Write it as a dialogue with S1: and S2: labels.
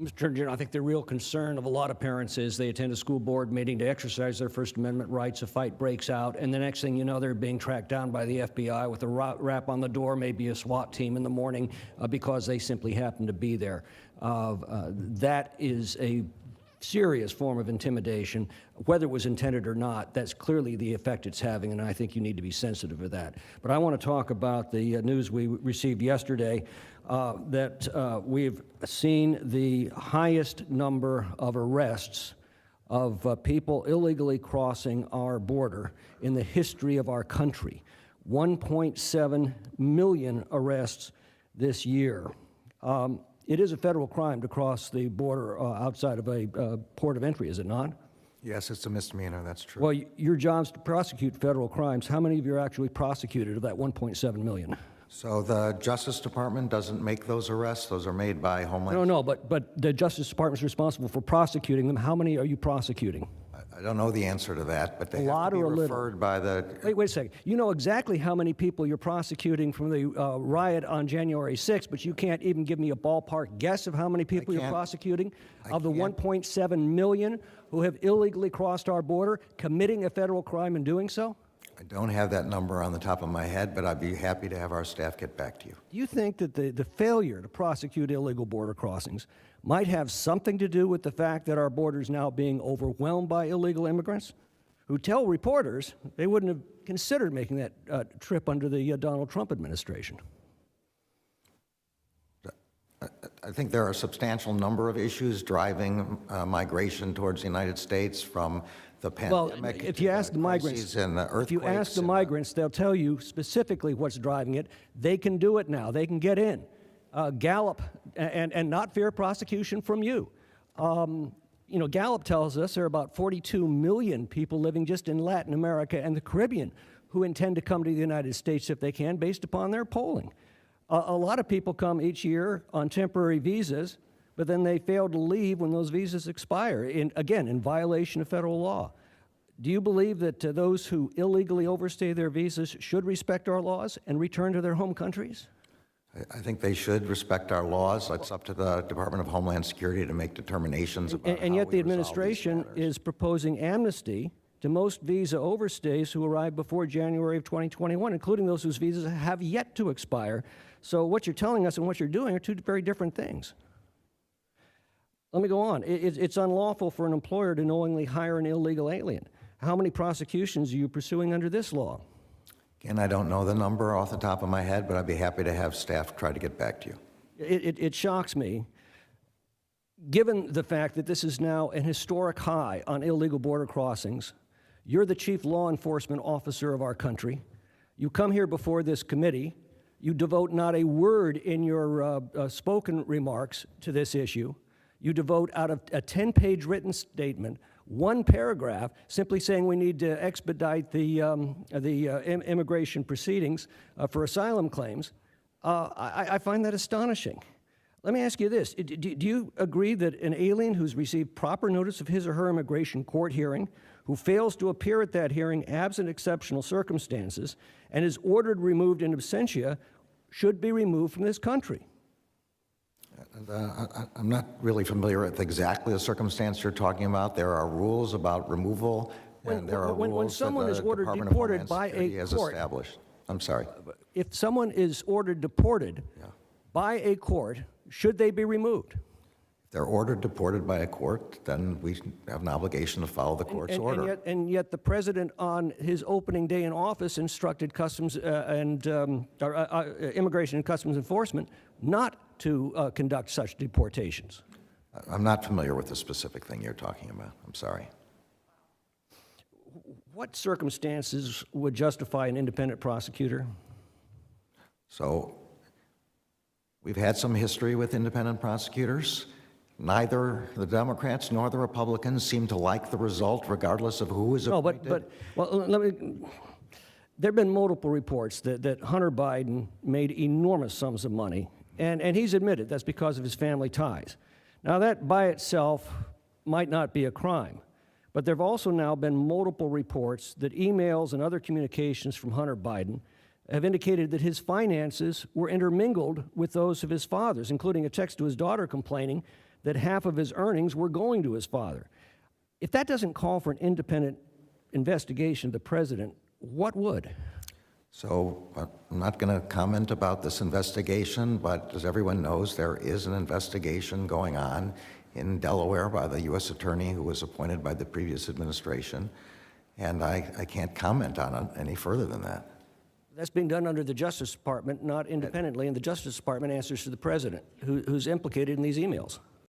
S1: Mr. Attorney General, I think the real concern of a lot of parents is they attend a school board meeting to exercise their First Amendment rights, a fight breaks out, and the next thing you know, they're being tracked down by the FBI with a rap on the door, maybe a SWAT team in the morning, because they simply happen to be there. That is a serious form of intimidation. Whether it was intended or not, that's clearly the effect it's having, and I think you need to be sensitive of that. But I want to talk about the news we received yesterday that we've seen the highest number of arrests of people illegally crossing our border in the history of our country. 1.7 million arrests this year. It is a federal crime to cross the border outside of a port of entry, is it not?
S2: Yes, it's a misdemeanor, that's true.
S1: Well, your job's to prosecute federal crimes. How many of you are actually prosecuted of that 1.7 million?
S2: So the Justice Department doesn't make those arrests? Those are made by Homeland?
S1: No, but the Justice Department's responsible for prosecuting them. How many are you prosecuting?
S2: I don't know the answer to that, but they
S1: A lot
S2: have to be
S1: or a little?
S2: referred by the...
S1: Wait a second. You know exactly how many people you're prosecuting from the riot on January 6th, but you can't even give me a ballpark guess of how many people you're prosecuting? Of the 1.7 million who have illegally crossed our border, committing a federal crime in doing so?
S2: I don't have that number on the top of my head, but I'd be happy to have our staff get back to you.
S1: Do you think that the failure to prosecute illegal border crossings might have something to do with the fact that our border is now being overwhelmed by illegal immigrants who tell reporters they wouldn't have considered making that trip under the Donald Trump administration?
S2: I think there are a substantial number of issues driving migration towards the United States, from the pandemic.
S1: Well, if you ask the migrants,
S2: and the earthquakes,
S1: if you ask the migrants, they'll tell you specifically what's driving it. They can do it now. They can get in. Gallup, and not fair prosecution from you. You know, Gallup tells us there are about 42 million people living just in Latin America and the Caribbean who intend to come to the United States if they can, based upon their polling. A lot of people come each year on temporary visas, but then they fail to leave when those visas expire, again, in violation of federal law. Do you believe that those who illegally overstay their visas should respect our laws and return to their home countries?
S2: I think they should respect our laws. It's up to the Department of Homeland Security to make determinations about
S1: and yet the administration is proposing amnesty to most visa overstays who arrived before January of 2021, including those whose visas have yet to expire. So what you're telling us and what you're doing are two very different things. Let me go on. It's unlawful for an employer to knowingly hire an illegal alien. How many prosecutions are you pursuing under this law?
S2: Again, I don't know the number off the top of my head, but I'd be happy to have staff try to get back to you.
S1: It shocks me, given the fact that this is now an historic high on illegal border crossings. You're the chief law enforcement officer of our country. You come here before this committee. You devote not a word in your spoken remarks to this issue. You devote, out of a 10-page written statement, one paragraph simply saying we need to expedite the immigration proceedings for asylum claims. I find that astonishing. Let me ask you this. Do you agree that an alien who's received proper notice of his or her immigration court hearing, who fails to appear at that hearing absent exceptional circumstances, and is ordered removed in absentia, should be removed from this country?
S2: I'm not really familiar with exactly the circumstance you're talking about. There are rules about removal, and there are rules that the Department of Homeland Security has established. I'm sorry.
S1: If someone is ordered deported by a court, should they be removed?
S2: If they're ordered deported by a court, then we have an obligation to follow the court's order.
S1: And yet the president, on his opening day in office, instructed Customs Immigration and Customs Enforcement not to conduct such deportations.
S2: I'm not familiar with the specific thing you're talking about. I'm sorry.
S1: What circumstances would justify an independent prosecutor?
S2: So we've had some history with independent prosecutors. Neither the Democrats nor the Republicans seem to like the result, regardless of who is appointed.
S1: There have been multiple reports that Hunter Biden made enormous sums of money, and he's admitted that's because of his family ties. Now, that by itself might not be a crime, but there have also now been multiple reports that emails and other communications from Hunter Biden have indicated that his finances were intermingled with those of his father's, including a text to his daughter complaining that half of his earnings were going to his father. If that doesn't call for an independent investigation of the president, what would?
S2: So I'm not going to comment about this investigation, but as everyone knows, there is an investigation going on in Delaware by the U.S. attorney who was appointed by the previous administration, and I can't comment on it any further than that.
S1: That's being done under the Justice Department, not independently, and the Justice Department answers to the president, who's implicated in these emails.